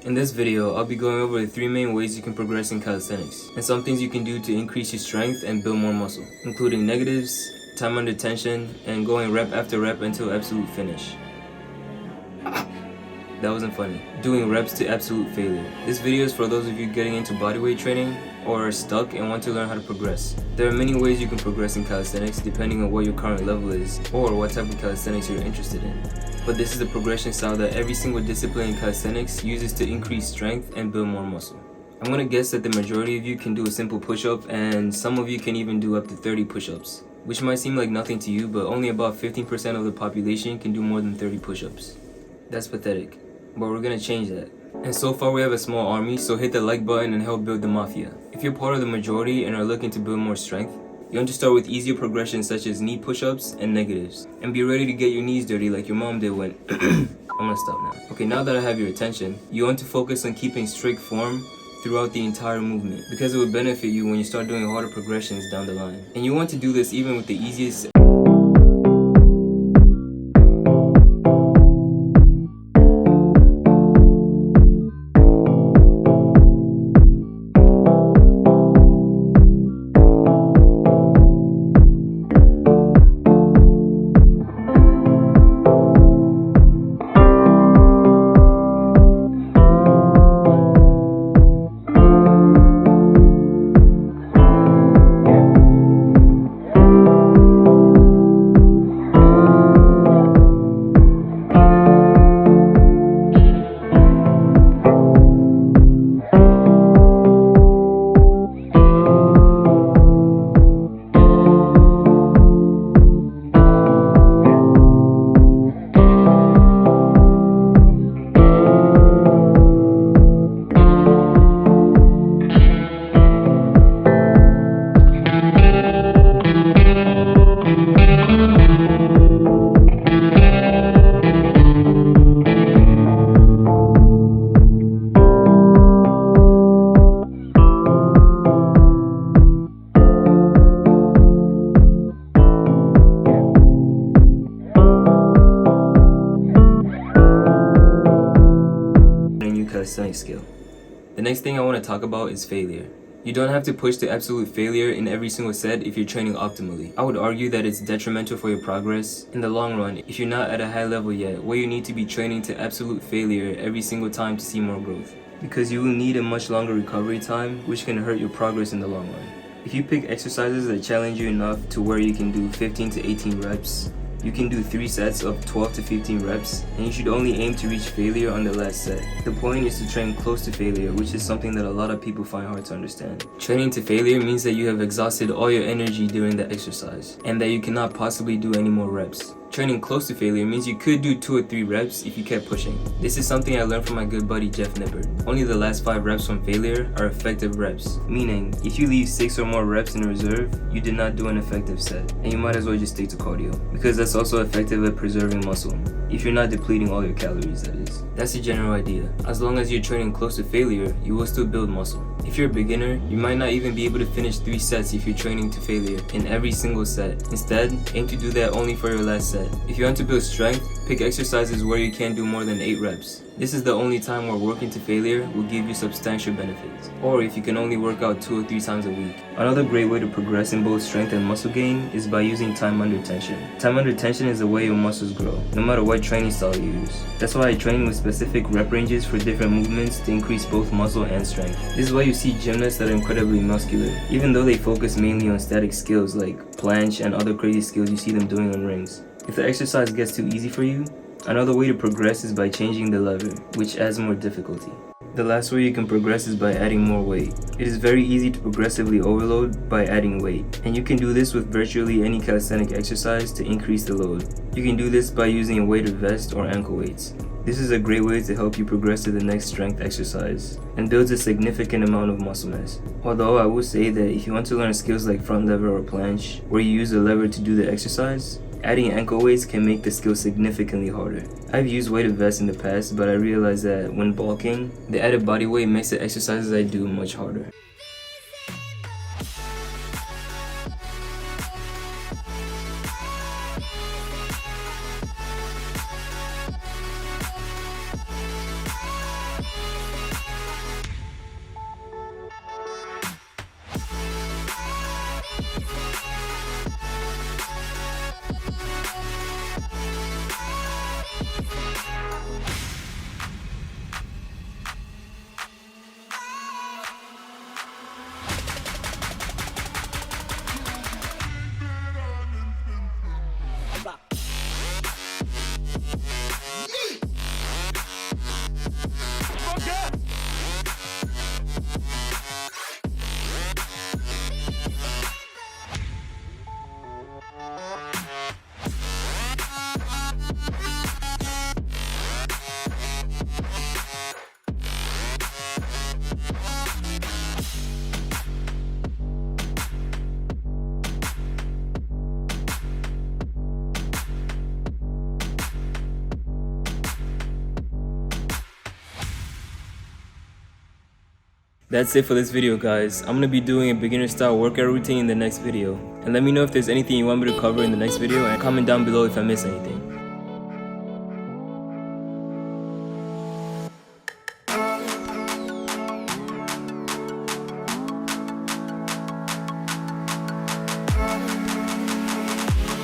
In this video, I'll be going over the 3 main ways you can progress in calisthenics, and some things you can do to increase your strength and build more muscle, including negatives, time under tension, and going rep after rep until absolute finish. That wasn't funny. Doing reps to absolute failure. This video is for those of you getting into bodyweight training or are stuck and want to learn how to progress. There are many ways you can progress in calisthenics depending on what your current level is or what type of calisthenics you're interested in. But this is the progression style that every single discipline in calisthenics uses to increase strength and build more muscle. I'm gonna guess that the majority of you can do a simple push-up, and some of you can even do up to 30 push-ups, which might seem like nothing to you, but only about 15% of the population can do more than 30 push-ups. That's pathetic, but we're gonna change that. And so far we have a small army, so hit the like button and help build the mafia. If you're part of the majority and are looking to build more strength, you want to start with easier progressions such as knee push-ups and negatives. And be ready to get your knees dirty like your mom did when... I'm gonna stop now. Okay, now that I have your attention, you want to focus on keeping strict form throughout the entire movement, because it will benefit you when you start doing harder progressions down the line. And you want to do this even with the easiest calisthenics skill. The next thing I want to talk about is failure. You don't have to push to absolute failure in every single set if you're training optimally. I would argue that it's detrimental for your progress in the long run if you're not at a high level yet, where you need to be training to absolute failure every single time to see more growth. Because you will need a much longer recovery time, which can hurt your progress in the long run. If you pick exercises that challenge you enough to where you can do 15 to 18 reps, you can do 3 sets of 12 to 15 reps, and you should only aim to reach failure on the last set. The point is to train close to failure, which is something that a lot of people find hard to understand. Training to failure means that you have exhausted all your energy during the exercise, and that you cannot possibly do any more reps. Training close to failure means you could do 2 or 3 reps if you kept pushing. This is something I learned from my good buddy Jeff Nippert. Only the last 5 reps from failure are effective reps, meaning if you leave 6 or more reps in reserve, you did not do an effective set, and you might as well just stick to cardio, because that's also effective at preserving muscle, if you're not depleting all your calories, that is. That's the general idea. As long as you're training close to failure, you will still build muscle. If you're a beginner, you might not even be able to finish 3 sets if you're training to failure in every single set. Instead, aim to do that only for your last set. If you want to build strength, pick exercises where you can't do more than 8 reps. This is the only time where working to failure will give you substantial benefits, or if you can only work out 2 or 3 times a week. Another great way to progress in both strength and muscle gain is by using time under tension. Time under tension is the way your muscles grow, no matter what training style you use. That's why I train with specific rep ranges for different movements to increase both muscle and strength. This is why you see gymnasts that are incredibly muscular, even though they focus mainly on static skills like planche and other crazy skills you see them doing on rings. If the exercise gets too easy for you, another way to progress is by changing the lever, which adds more difficulty. The last way you can progress is by adding more weight. It is very easy to progressively overload by adding weight, and you can do this with virtually any calisthenic exercise to increase the load. You can do this by using a weighted vest or ankle weights. This is a great way to help you progress to the next strength exercise and builds a significant amount of muscle mass. Although I will say that if you want to learn skills like front lever or planche, where you use the lever to do the exercise, adding ankle weights can make the skill significantly harder. I've used weighted vests in the past, but I realized that when bulking, the added body weight makes the exercises I do much harder. That's it for this video, guys. I'm gonna be doing a beginner style workout routine in the next video. And let me know if there's anything you want me to cover in the next video, and comment down below if I miss anything.